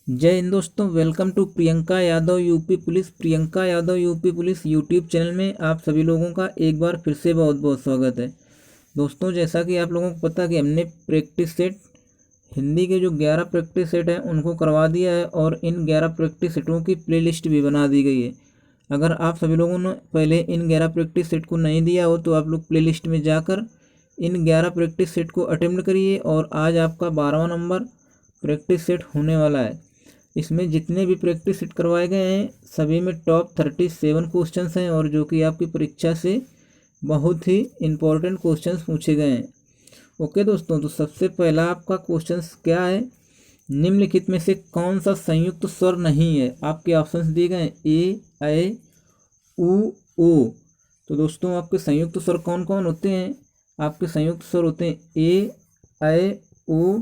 जय हिंद दोस्तों, welcome to Priyanka Yadav UP police YouTube channel में आप सभी लोगों का एक बार फिर से बहुत बहुत स्वागत है। दोस्तों, जैसा कि आप लोगों को पता है कि हमने प्रैक्टिस सेट हिंदी के जो 11 प्रैक्टिस सेट हैं उनको करवा दिया है और इन 11 प्रैक्टिस सेटों की प्लेलिस्ट भी बना दी गई है। अगर आप सभी लोगों ने पहले इन 11 प्रैक्टिस सेट को नहीं दिया हो तो आप लोग प्लेलिस्ट में जाकर इन 11 प्रैक्टिस सेट को अटेम्प्ट करिए और आज आपका 12वां नंबर प्रैक्टिस सेट होने वाला है। इसमें जितने भी प्रैक्टिस सेट करवाए गए हैं सभी में टॉप 37 क्वेश्चंस हैं और जो कि आपकी परीक्षा से बहुत ही इम्पोर्टेंट क्वेश्चंस पूछे गए हैं। ओके दोस्तों, तो सबसे पहला आपका क्वेश्चन क्या है, निम्नलिखित में से कौन सा संयुक्त स्वर नहीं है। आपके ऑप्शंस दिए गए हैं ए उ ओ। तो दोस्तों, आपके संयुक्त स्वर कौन कौन होते हैं। आपके संयुक्त स्वर होते हैं ए उ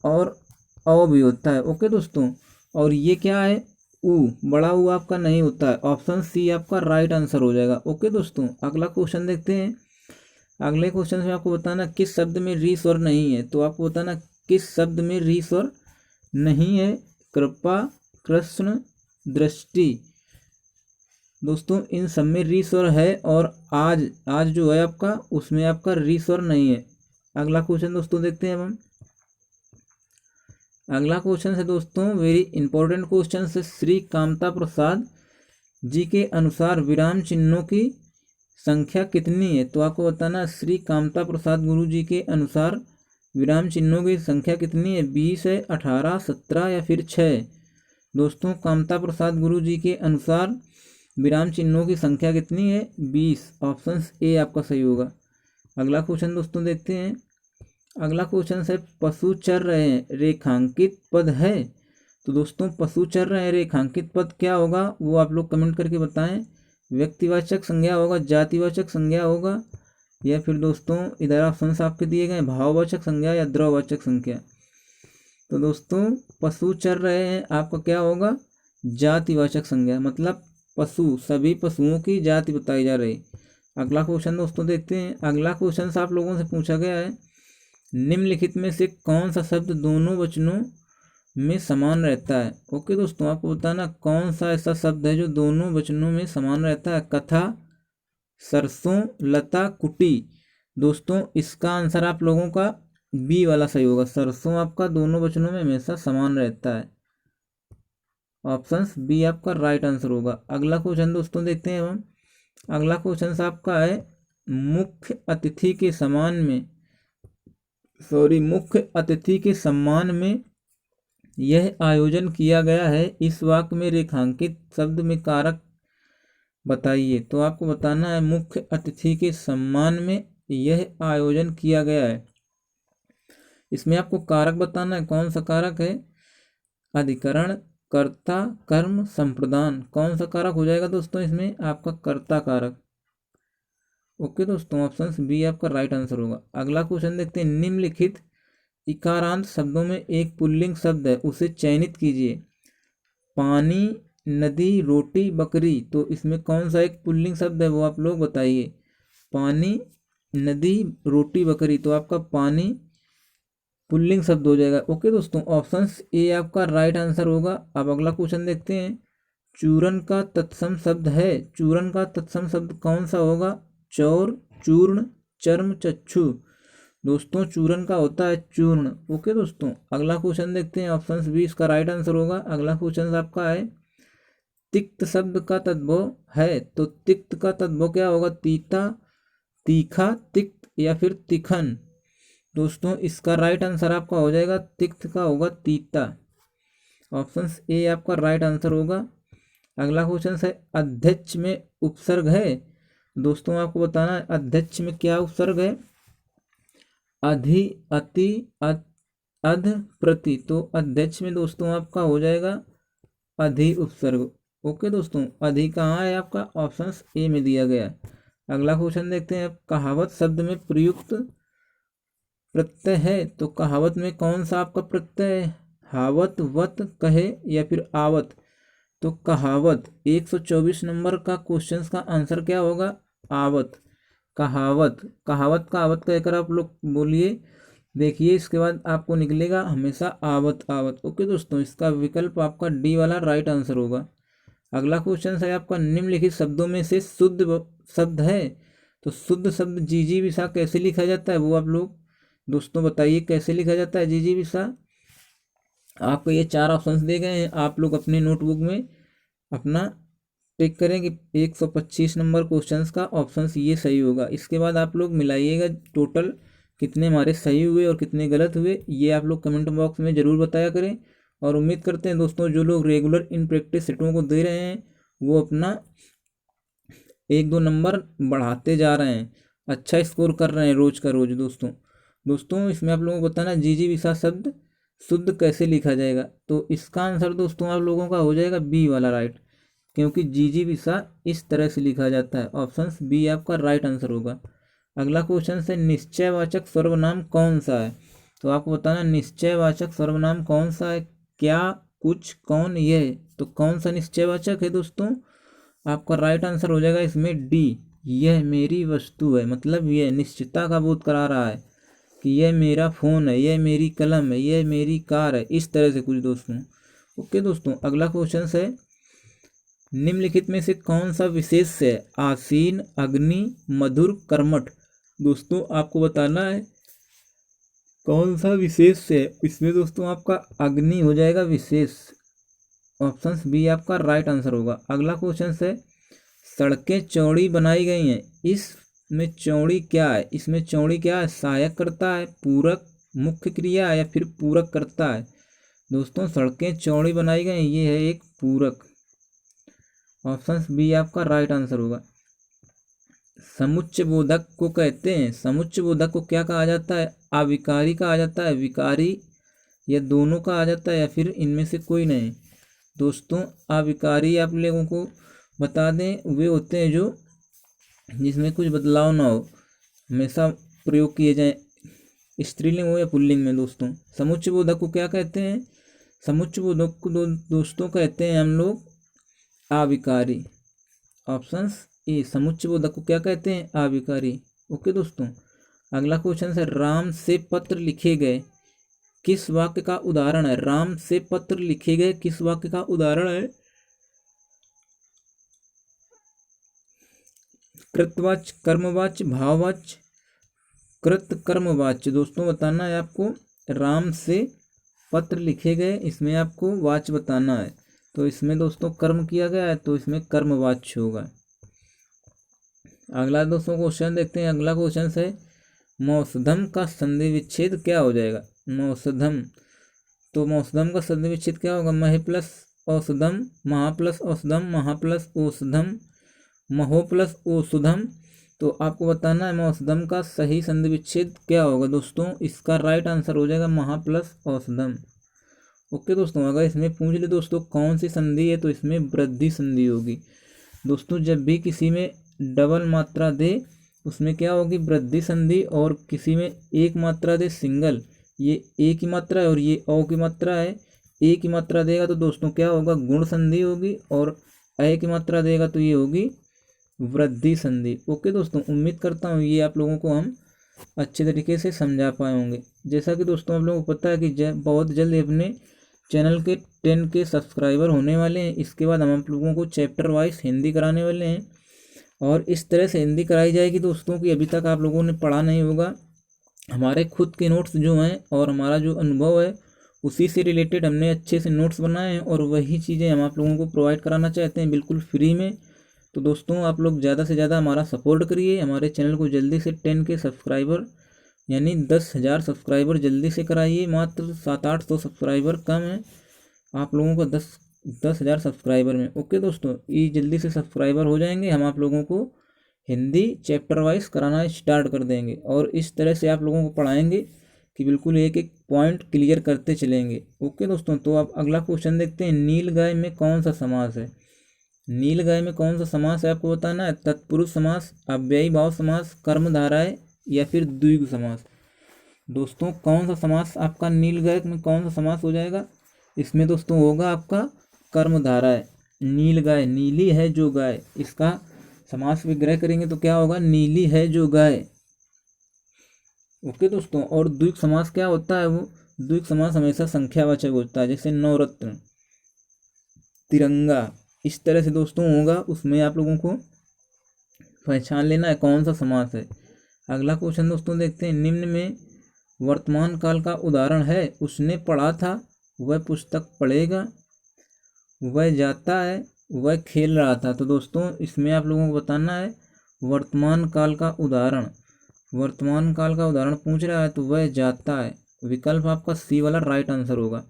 और औ भी होता है। ओके दोस्तों, और ये क्या है, ऊ, बड़ा ऊ आपका नहीं होता है। ऑप्शन सी आपका राइट आंसर हो जाएगा। ओके दोस्तों, अगला क्वेश्चन देखते हैं। अगले क्वेश्चन में आपको बताना किस शब्द में री स्वर नहीं है। तो आपको बताना किस शब्द में री स्वर नहीं है। कृपा, कृष्ण, दृष्टि। दोस्तों, इन सब में री स्वर है और आज जो है आपका उसमें आपका री स्वर नहीं है। अगला क्वेश्चन दोस्तों देखते हैं हम। अगला क्वेश्चन है दोस्तों वेरी इंपॉर्टेंट क्वेश्चन है। श्री कामता प्रसाद जी के अनुसार विराम चिन्हों की संख्या कितनी है। तो आपको बताना श्री कामता प्रसाद गुरु जी के अनुसार विराम चिन्हों की संख्या कितनी है। 20 है, 18, 17 या फिर 6। दोस्तों, कामता प्रसाद गुरु जी के अनुसार विराम चिन्हों की संख्या कितनी है, 20। ऑप्शन ए आपका सही होगा। अगला क्वेश्चन दोस्तों देखते हैं। अगला क्वेश्चन है पशु चर रहे हैं रेखांकित पद है। तो दोस्तों, पशु चर रहे हैं रेखांकित पद क्या होगा वो आप लोग कमेंट करके बताएं। व्यक्तिवाचक संज्ञा होगा, जातिवाचक संज्ञा होगा, या फिर दोस्तों इधर ऑप्शन आपके दिए गए भाववाचक संज्ञा या द्रववाचक संज्ञा। तो दोस्तों, पशु चर रहे हैं आपका क्या होगा, जातिवाचक संज्ञा, मतलब पशु, सभी पशुओं की जाति बताई जा रही। अगला क्वेश्चन दोस्तों देखते हैं। अगला क्वेश्चन आप लोगों से पूछा गया है निम्नलिखित में से कौन सा शब्द दोनों वचनों में समान रहता है। ओके दोस्तों, आपको बताना कौन सा ऐसा शब्द है जो दोनों वचनों में समान रहता है। कथा, सरसों, लता, कुटी। दोस्तों, इसका आंसर आप लोगों का बी वाला सही होगा। सरसों आपका दोनों वचनों में हमेशा समान रहता है। ऑप्शन बी आपका राइट आंसर होगा। अगला क्वेश्चन दोस्तों देखते हैं हम। अगला क्वेश्चन आपका है मुख्य अतिथि के सम्मान में यह आयोजन किया गया है। इस वाक्य में रेखांकित शब्द में कारक बताइए। तो आपको बताना है मुख्य अतिथि के सम्मान में यह आयोजन किया गया है। इसमें आपको कारक बताना है, कौन सा कारक है, अधिकरण, कर्ता, कर्म, संप्रदान। कौन सा कारक हो जाएगा दोस्तों इसमें, आपका कर्ता कारक। ओके दोस्तों, ऑप्शन बी आपका राइट आंसर होगा। अगला क्वेश्चन देखते हैं। निम्नलिखित इकारांत शब्दों में एक पुल्लिंग शब्द है, उसे चयनित कीजिए। पानी, नदी, रोटी, बकरी। तो इसमें कौन सा एक पुल्लिंग शब्द है वो आप लोग बताइए। पानी, नदी, रोटी, बकरी। तो आपका पानी पुल्लिंग शब्द हो जाएगा। ओके दोस्तों, ऑप्शन ए आपका राइट आंसर होगा। अब अगला क्वेश्चन देखते हैं। चूरन का तत्सम शब्द है। चूरन का तत्सम शब्द कौन सा होगा, चौर, चूर्ण, चर्म, चक्षु। दोस्तों, चूरन का होता है चूर्ण। ओके दोस्तों, अगला क्वेश्चन देखते हैं। ऑप्शन बी इसका राइट आंसर होगा। अगला क्वेश्चन आपका है तिक्त शब्द का तद्भव है। तो तिक्त का तद्भव क्या होगा, तीता, तीखा, तिक्त या फिर तिखन। दोस्तों, इसका राइट आंसर आपका हो जाएगा तिक्त का होगा तीता। ऑप्शन ए आपका राइट आंसर होगा। अगला क्वेश्चन है अध्यक्ष में उपसर्ग है। दोस्तों, आपको बताना है अध्यक्ष में क्या उपसर्ग है, अधि, अति, अध, प्रति। तो अध्यक्ष में दोस्तों आपका हो जाएगा अधि उपसर्ग। ओके दोस्तों, अधि कहाँ है आपका, ऑप्शन ए में दिया गया है। अगला क्वेश्चन देखते हैं। कहावत शब्द में प्रयुक्त प्रत्यय है। तो कहावत में कौन सा आपका प्रत्यय है, हावत, वत, कहे या फिर आवत। तो कहावत 124 नंबर का क्वेश्चन का आंसर क्या होगा, आवत। कहावत, कहावत का आवत कहकर आप लोग बोलिए देखिए इसके बाद आपको निकलेगा हमेशा आवत आवत। ओके दोस्तों, इसका विकल्प आपका डी वाला राइट आंसर होगा। अगला क्वेश्चन है आपका, निम्नलिखित शब्दों में से शुद्ध शब्द है। तो शुद्ध शब्द जीजी विसा कैसे लिखा जाता है, वो आप लोग दोस्तों बताइए कैसे लिखा जाता है जीजी विसा। आपको ये 4 ऑप्शंस दे गए हैं, आप लोग अपने नोटबुक में अपना टिक करें कि 125 नंबर क्वेश्चंस का ऑप्शन ये सही होगा। इसके बाद आप लोग मिलाइएगा टोटल कितने हमारे सही हुए और कितने गलत हुए, ये आप लोग कमेंट बॉक्स में ज़रूर बताया करें। और उम्मीद करते हैं दोस्तों जो लोग रेगुलर इन प्रैक्टिस सेटों को दे रहे हैं वो अपना 1-2 नंबर बढ़ाते जा रहे हैं, अच्छा स्कोर कर रहे हैं रोज का रोज। दोस्तों इसमें आप लोगों को बताना जीजी विसा शब्द शुद्ध कैसे लिखा जाएगा। तो इसका आंसर दोस्तों आप लोगों का हो जाएगा बी वाला राइट, क्योंकि जीजी विसा इस तरह से लिखा जाता है। ऑप्शन बी आपका राइट आंसर होगा। अगला क्वेश्चन है, निश्चयवाचक सर्वनाम कौन सा है। तो आपको बताना निश्चयवाचक सर्वनाम कौन सा है, क्या, कुछ, कौन, यह। तो कौन सा निश्चयवाचक है दोस्तों, आपका राइट आंसर हो जाएगा इसमें डी, यह मेरी वस्तु है। मतलब यह निश्चितता का बोध करा रहा है कि यह मेरा फ़ोन है, यह मेरी कलम है, यह मेरी कार है, इस तरह से कुछ दोस्तों। ओके दोस्तों, अगला क्वेश्चन है, निम्नलिखित में से कौन सा विशेष है, आसीन, अग्नि, मधुर, कर्मठ। दोस्तों आपको बताना है कौन सा विशेष है, इसमें दोस्तों आपका अग्नि हो जाएगा विशेष। ऑप्शन बी आपका राइट आंसर होगा। अगला क्वेश्चन है, सड़कें चौड़ी बनाई गई हैं, इसमें चौड़ी क्या है। इसमें चौड़ी क्या है, सहायक करता है, पूरक, मुख्य क्रिया या फिर पूरक करता है। दोस्तों सड़कें चौड़ी बनाई गई, ये है एक पूरक। ऑप्शन बी आपका राइट आंसर होगा। समुच्चय बोधक को कहते हैं, समुच्चय बोधक को क्या कहा जाता है, अविकारी कहा जाता है, विकारी, या दोनों का आ जाता है, या फिर इनमें से कोई नहीं। दोस्तों अविकारी आप लोगों को बता दें वे होते हैं जो जिसमें कुछ बदलाव ना हो, हमेशा प्रयोग किए जाएं, स्त्रीलिंग हो या पुल्लिंग में। दोस्तों समुच्चय बोधक को क्या कहते हैं, समुच्चय बोधक को दोस्तों कहते हैं हम लोग अविकारी। ऑप्शन ए, समुच्चय बोधक को क्या कहते हैं, अविकारी। ओके दोस्तों, अगला क्वेश्चन है, राम से पत्र लिखे गए किस वाक्य का उदाहरण है। राम से पत्र लिखे गए किस वाक्य का उदाहरण है, कृतवाच्य, कर्मवाच्य, भाववाच्य, कृत कर्मवाच्य। दोस्तों बताना है आपको, राम से पत्र लिखे गए इसमें आपको वाच्य बताना है। तो इसमें दोस्तों कर्म किया गया है तो इसमें कर्मवाच्य होगा। अगला दोस्तों क्वेश्चन देखते हैं। अगला क्वेश्चन है, मौसधम का संधि विच्छेद क्या हो जाएगा। मौसधम, तो मौसधम का संधि विच्छेद क्या होगा, मह प्लस औषधम, महा प्लस औषधम, महा प्लस औषधम, महो प्लस औषधम। तो आपको बताना है मौसधम का सही संधि विच्छेद क्या होगा। दोस्तों इसका राइट आंसर हो जाएगा महा प्लस औषधम। ओके दोस्तों, अगर इसमें पूछ ले दोस्तों कौन सी संधि है, तो इसमें वृद्धि संधि होगी। दोस्तों जब भी किसी में डबल मात्रा दे उसमें क्या होगी, वृद्धि संधि, और किसी में एक मात्रा दे सिंगल, ये एक ही मात्रा है और ये औ की मात्रा है, एक ही मात्रा देगा तो दोस्तों क्या होगा, गुण संधि होगी, और अ की मात्रा देगा तो ये होगी वृद्धि संधि। ओके दोस्तों, उम्मीद करता हूँ ये आप लोगों को हम अच्छे तरीके से समझा पाए होंगे। जैसा कि दोस्तों आप लोगों को पता है कि बहुत जल्द अपने चैनल के 10 के सब्सक्राइबर होने वाले हैं। इसके बाद हम आप लोगों को चैप्टर वाइज हिंदी कराने वाले हैं, और इस तरह से हिंदी कराई जाएगी दोस्तों कि अभी तक आप लोगों ने पढ़ा नहीं होगा। हमारे खुद के नोट्स जो हैं और हमारा जो अनुभव है उसी से रिलेटेड हमने अच्छे से नोट्स बनाए हैं, और वही चीज़ें हम आप लोगों को प्रोवाइड कराना चाहते हैं बिल्कुल फ्री में। तो दोस्तों आप लोग ज़्यादा से ज़्यादा हमारा सपोर्ट करिए, हमारे चैनल को जल्दी से 10 के सब्सक्राइबर यानी 10,000 सब्सक्राइबर जल्दी से कराइए। मात्र 700-800 सब्सक्राइबर कम है आप लोगों का 10,000 सब्सक्राइबर में। ओके दोस्तों, ये जल्दी से सब्सक्राइबर हो जाएंगे, हम आप लोगों को हिंदी चैप्टर वाइज कराना स्टार्ट कर देंगे, और इस तरह से आप लोगों को पढ़ाएंगे कि बिल्कुल एक एक पॉइंट क्लियर करते चलेंगे। ओके दोस्तों, तो आप अगला क्वेश्चन देखते हैं। नील गाय में कौन सा समास है। नील गाय में कौन सा समास है आपको बताना है, तत्पुरुष समास, अव्ययी भाव समास, कर्मधाराएं, या फिर द्विगु समास। दोस्तों कौन सा समास आपका नील गाय में कौन सा समास हो जाएगा, इसमें दोस्तों होगा आपका कर्मधाराएं। नील गाय, नीली है जो गाय, इसका समास विग्रह करेंगे तो क्या होगा, नीली है जो गाय। ओके दोस्तों, और द्विग समास क्या होता है? वो द्विग समास हमेशा संख्यावाचक होता है, जैसे नवरत्न, तिरंगा, इस तरह से दोस्तों होगा। उसमें आप लोगों को पहचान लेना है कौन सा समास है। अगला क्वेश्चन दोस्तों देखते हैं, निम्न में वर्तमान काल का उदाहरण है। उसने पढ़ा था, वह पुस्तक पढ़ेगा, वह जाता है, वह खेल रहा था। तो दोस्तों इसमें आप लोगों को बताना है वर्तमान काल का उदाहरण। वर्तमान काल का उदाहरण पूछ रहा है तो वह जाता है, विकल्प आपका सी वाला राइट आंसर होगा।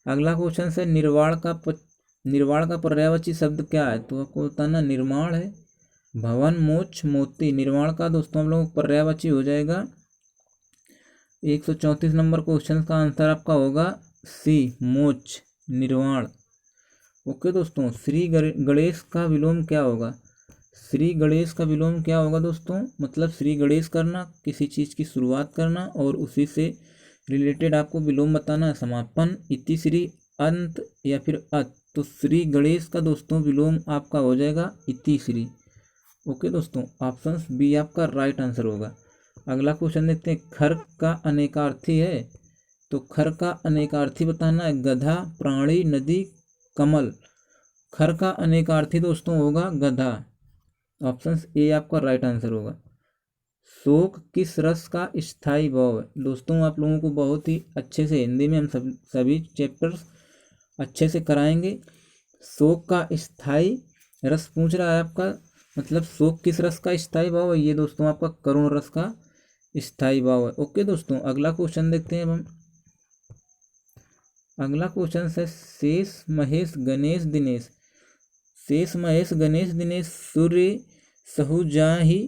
अगला क्वेश्चन से निर्वाण का पर्यायवाची शब्द क्या है? तो आपको बताना निर्माण है, भवन, मोक्ष, मोती। निर्वाण का दोस्तों हम लोग पर्यायवाची हो जाएगा। 134 नंबर क्वेश्चन का आंसर आपका होगा सी, मोक्ष, निर्वाण। ओके दोस्तों, श्री गणेश का विलोम क्या होगा? श्री गणेश का विलोम क्या होगा दोस्तों? मतलब श्री गणेश करना, किसी चीज़ की शुरुआत करना और उसी से रिलेटेड आपको विलोम बताना है। समापन, इति श्री, अंत या फिर अत। तो श्री गणेश का दोस्तों विलोम आपका हो जाएगा इति श्री। ओके दोस्तों, ऑप्शन बी आपका राइट आंसर होगा। अगला क्वेश्चन देखते हैं, खर का अनेकार्थी है। तो खर का अनेकार्थी बताना है, गधा, प्राणी, नदी, कमल। खर का अनेकार्थी दोस्तों होगा गधा। ऑप्शन ए आपका राइट आंसर होगा। शोक किस रस का स्थायी भाव है? दोस्तों आप लोगों को बहुत ही अच्छे से हिंदी में हम सभी चैप्टर्स अच्छे से कराएंगे। शोक का स्थायी रस पूछ रहा है आपका, मतलब शोक किस रस का स्थायी भाव है? ये दोस्तों आपका करुण रस का स्थायी भाव है। ओके दोस्तों, अगला क्वेश्चन देखते हैं हम। अगला क्वेश्चन है, शेष महेश गणेश दिनेश। शेष महेश गणेश दिनेश सूर्य सहु जाहि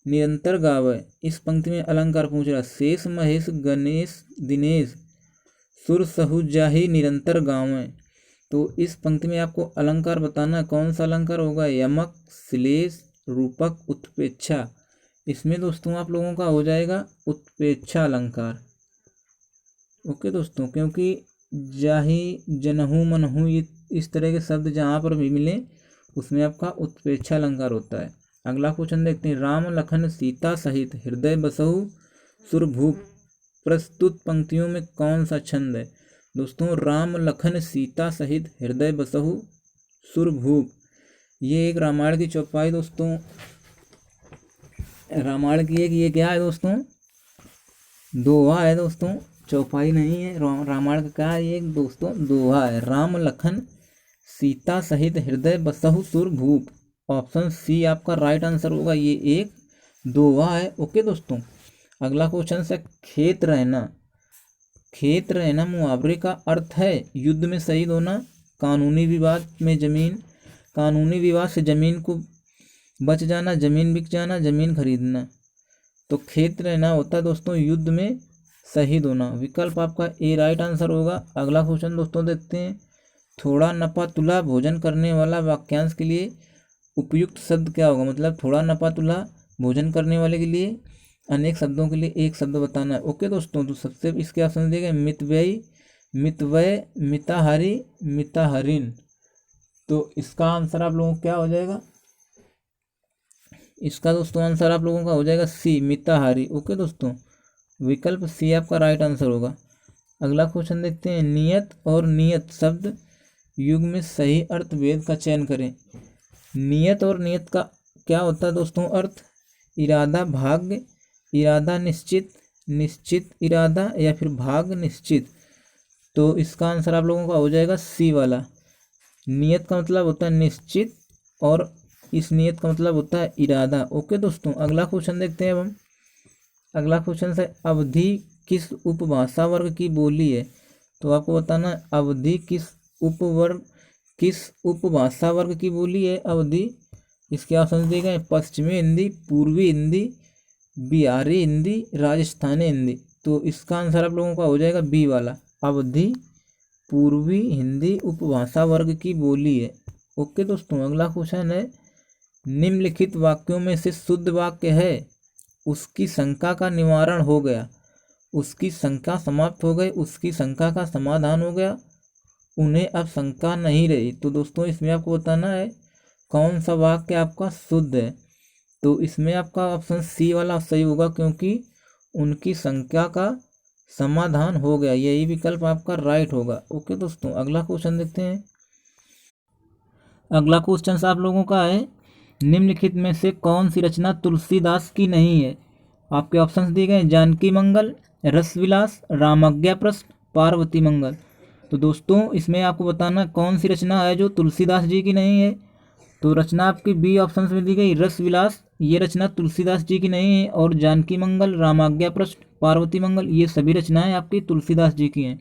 निरंतर गावै। इस पंक्ति में अलंकार पूछ रहा है। शेष महेश गणेश दिनेश सुर सहु जाहि निरंतर गावै। तो इस पंक्ति में आपको अलंकार बताना है, कौन सा अलंकार होगा? यमक, श्लेष, रूपक, उत्प्रेक्षा। इसमें दोस्तों आप लोगों का हो जाएगा उत्प्रेक्षा अलंकार। ओके दोस्तों, क्योंकि जाहि, जनहु, मनहु, ये इस तरह के शब्द जहाँ पर भी मिले उसमें आपका उत्प्रेक्षा अलंकार होता है। अगला क्वेश्चन देखते हैं, राम लखन सीता सहित हृदय बसहु सुरभूप। प्रस्तुत पंक्तियों में कौन सा छंद है? दोस्तों राम लखन सीता सहित हृदय बसहु सुरभूप, ये एक रामायण की चौपाई दोस्तों, रामायण की एक ये क्या है दोस्तों? दोहा है दोस्तों, चौपाई नहीं है। रामायण का क्या है? ये दोस्तों दोहा है। राम लखन सीता सहित हृदय बसहु सुरभूप। ऑप्शन सी आपका राइट आंसर होगा, ये एक दोहा है। ओके दोस्तों, अगला क्वेश्चन है, खेत रहना। खेत रहना मुहावरे का अर्थ है युद्ध में शहीद होना, कानूनी विवाद में जमीन, कानूनी विवाद से जमीन को बच जाना, जमीन बिक जाना, जमीन खरीदना। तो खेत रहना होता है दोस्तों युद्ध में शहीद होना। विकल्प आपका ए राइट आंसर होगा। अगला क्वेश्चन दोस्तों देखते हैं, थोड़ा नपा तुला भोजन करने वाला वाक्यांश के लिए उपयुक्त शब्द क्या होगा? मतलब थोड़ा नपा तुला भोजन करने वाले के लिए अनेक शब्दों के लिए एक शब्द बताना है। ओके दोस्तों, तो सबसे इसके ऑप्शन दिए गए, मितव्ययी, मितव्यय, मिताहारी, मिताहरीन। तो इसका आंसर आप लोगों को क्या हो जाएगा? इसका दोस्तों आंसर आप लोगों का हो जाएगा सी, मिताहारी। ओके दोस्तों, विकल्प सी आपका राइट आंसर होगा। अगला क्वेश्चन देखते हैं, नियत और नियत शब्द युग में सही अर्थ भेद का चयन करें। नियत और नियत का क्या होता है दोस्तों अर्थ? इरादा, भाग्य, इरादा निश्चित, निश्चित इरादा या फिर भाग निश्चित। तो इसका आंसर आप लोगों का हो जाएगा सी वाला। नियत का मतलब होता है निश्चित और इस नियत का मतलब होता है इरादा। ओके दोस्तों, अगला क्वेश्चन देखते हैं अब हम। अगला क्वेश्चन है, अवधि किस उपभाषा वर्ग की बोली है? तो आपको बताना है अवधि किस उपभाषा वर्ग की बोली है अवधि। इसके ऑप्शन दिए गए, पश्चिमी हिंदी, पूर्वी हिंदी, बिहारी हिंदी, राजस्थानी हिंदी। तो इसका आंसर आप लोगों का हो जाएगा बी वाला, अवधि पूर्वी हिंदी उपभाषा वर्ग की बोली है। ओके दोस्तों, अगला क्वेश्चन है, निम्नलिखित वाक्यों में से शुद्ध वाक्य है उसकी शंका का निवारण हो गया, उसकी शंका समाप्त हो गई, उसकी शंका का समाधान हो गया, उन्हें अब शंका नहीं रही। तो दोस्तों इसमें आपको बताना है कौन सा वाक्य आपका शुद्ध है। तो इसमें आपका ऑप्शन सी वाला सही होगा, क्योंकि उनकी संख्या का समाधान हो गया। यही विकल्प आपका राइट होगा। ओके दोस्तों, अगला क्वेश्चन देखते हैं। अगला क्वेश्चन आप लोगों का है, निम्नलिखित में से कौन सी रचना तुलसीदास की नहीं है। आपके ऑप्शंस दिए गए, जानकी मंगल, रसविलास, रामाज्ञा प्रश्न, पार्वती मंगल। तो दोस्तों इसमें आपको बताना कौन सी रचना है जो तुलसीदास जी की नहीं है। तो रचना आपकी बी ऑप्शन में दी गई, रसविलास, ये रचना तुलसीदास जी की नहीं है। और जानकी मंगल, रामाज्ञा प्रश्न, पार्वती मंगल, ये सभी रचनाएं आपकी तुलसीदास जी की हैं।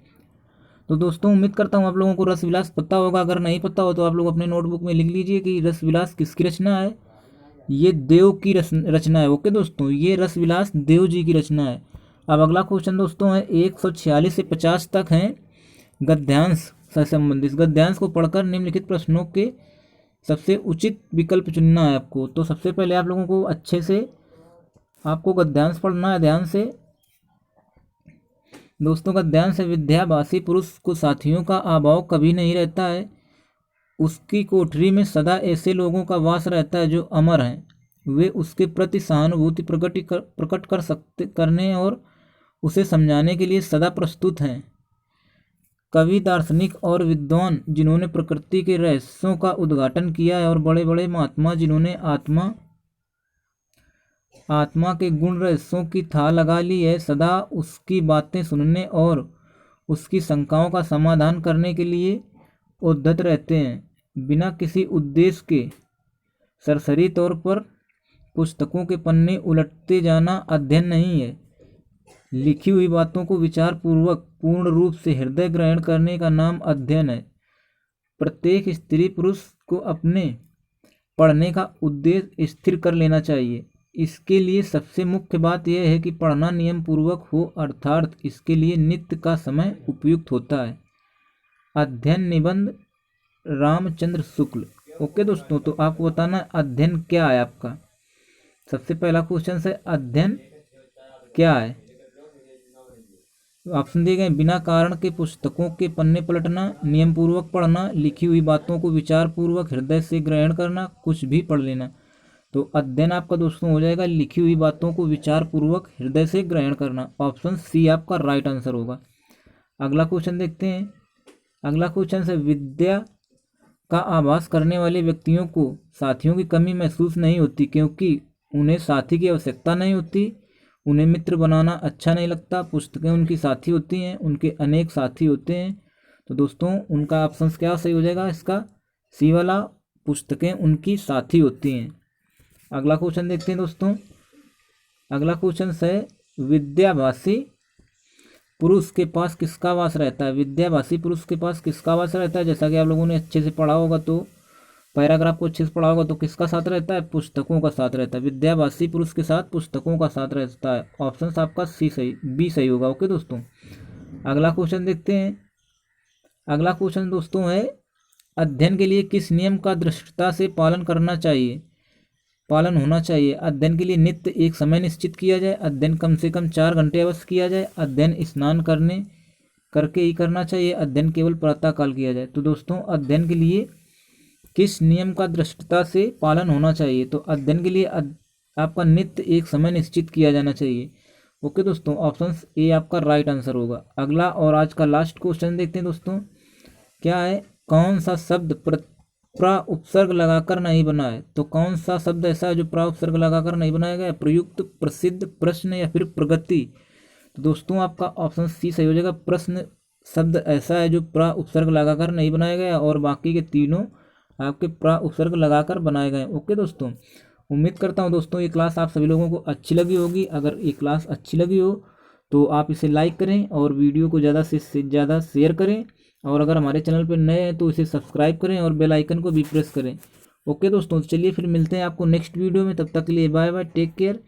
तो दोस्तों उम्मीद करता हूँ आप लोगों को रसविलास पता होगा। अगर नहीं पता हो तो आप लोग अपने नोटबुक में लिख लीजिए कि रसविलास किसकी रचना है। ये देव की रचना है। ओके दोस्तों, ये रसविलास देव जी की रचना है। अब अगला क्वेश्चन दोस्तों है 146 से 50 तक हैं गद्यांश से संबंधित। गद्यांश को पढ़कर निम्नलिखित प्रश्नों के सबसे उचित विकल्प चुनना है आपको। तो सबसे पहले आप लोगों को अच्छे से आपको गद्यांश पढ़ना है ध्यान से। दोस्तों गद्यांश है, विद्याभासी पुरुष को साथियों का अभाव कभी नहीं रहता है, उसकी कोठरी में सदा ऐसे लोगों का वास रहता है जो अमर हैं, वे उसके प्रति सहानुभूति प्रकट करने और उसे समझाने के लिए सदा प्रस्तुत हैं। कवि, दार्शनिक और विद्वान जिन्होंने प्रकृति के रहस्यों का उद्घाटन किया है और बड़े बड़े महात्मा जिन्होंने आत्मा के गुण रहस्यों की था लगा ली है, सदा उसकी बातें सुनने और उसकी शंकाओं का समाधान करने के लिए उद्धत रहते हैं। बिना किसी उद्देश्य के सरसरी तौर पर पुस्तकों के पन्ने उलटते जाना अध्ययन नहीं है। लिखी हुई बातों को विचार पूर्वक पूर्ण रूप से हृदय ग्रहण करने का नाम अध्ययन है। प्रत्येक स्त्री पुरुष को अपने पढ़ने का उद्देश्य स्थिर कर लेना चाहिए। इसके लिए सबसे मुख्य बात यह है कि पढ़ना नियम पूर्वक हो, अर्थात इसके लिए नित्य का समय उपयुक्त होता है। अध्ययन निबंध, रामचंद्र शुक्ल। ओके दोस्तों, तो आपको बताना अध्ययन क्या है आपका। सबसे पहला क्वेश्चन है अध्ययन क्या है। ऑप्शन दिए गए, बिना कारण के पुस्तकों के पन्ने पलटना, नियम पूर्वक पढ़ना, लिखी हुई बातों को विचार पूर्वक हृदय से ग्रहण करना, कुछ भी पढ़ लेना। तो अध्ययन आपका दोस्तों हो जाएगा लिखी हुई बातों को विचार पूर्वक हृदय से ग्रहण करना। ऑप्शन सी आपका राइट आंसर होगा। अगला क्वेश्चन देखते हैं। अगला क्वेश्चन है, विद्या का आभास करने वाले व्यक्तियों को साथियों की कमी महसूस नहीं होती क्योंकि उन्हें साथी की आवश्यकता नहीं होती, उन्हें मित्र बनाना अच्छा नहीं लगता, पुस्तकें उनकी साथी होती हैं, उनके अनेक साथी होते हैं। तो दोस्तों उनका ऑप्शन क्या सही हो जाएगा इसका, सी वाला, पुस्तकें उनकी साथी होती हैं। अगला क्वेश्चन देखते हैं दोस्तों। अगला क्वेश्चन है, विद्याभासी पुरुष के पास किसका वास रहता है। विद्याभासी पुरुष के पास किसका वास रहता है। जैसा कि आप लोगों ने अच्छे से पढ़ा होगा, तो पैराग्राफ को अच्छे से पढ़ा होगा, तो किसका साथ रहता है, पुस्तकों का साथ रहता है। विद्याभासी पुरुष के साथ पुस्तकों का साथ रहता है। ऑप्शन आपका सी सही, बी सही होगा। ओके दोस्तों, अगला क्वेश्चन देखते हैं। अगला क्वेश्चन दोस्तों है, अध्ययन के लिए किस नियम का दृढ़ता से पालन होना चाहिए। अध्ययन के लिए नित्य एक समय निश्चित किया जाए, अध्ययन कम से कम 4 घंटे अवश्य किया जाए, अध्ययन स्नान करके ही करना चाहिए, अध्ययन केवल प्रातःकाल किया जाए। तो दोस्तों अध्ययन के लिए किस नियम का दृढ़ता से पालन होना चाहिए। तो अध्ययन के लिए आपका नित्य एक समय निश्चित किया जाना चाहिए। ओके दोस्तों, ऑप्शन ए आपका राइट आंसर होगा। अगला और आज का लास्ट क्वेश्चन देखते हैं दोस्तों, क्या है, कौन सा शब्द प्रा उपसर्ग लगाकर नहीं बना है। तो कौन सा शब्द ऐसा है जो प्रा उपसर्ग लगाकर नहीं बनाया गया है, प्रयुक्त, प्रसिद्ध, प्रश्न या फिर प्रगति। तो दोस्तों आपका ऑप्शन सी सही हो जाएगा, प्रश्न शब्द ऐसा है जो प्रा उपसर्ग लगाकर नहीं बनाया गया और बाकी के तीनों आपके प्रा उपसर्ग लगाकर बनाए गए। ओके दोस्तों, उम्मीद करता हूँ दोस्तों ये क्लास आप सभी लोगों को अच्छी लगी होगी। अगर ये क्लास अच्छी लगी हो तो आप इसे लाइक करें और वीडियो को ज़्यादा से ज़्यादा शेयर करें, और अगर हमारे चैनल पर नए हैं तो इसे सब्सक्राइब करें और बेल आइकन को भी प्रेस करें। ओके दोस्तों, चलिए फिर मिलते हैं आपको नेक्स्ट वीडियो में। तब तक के लिए बाय बाय, टेक केयर।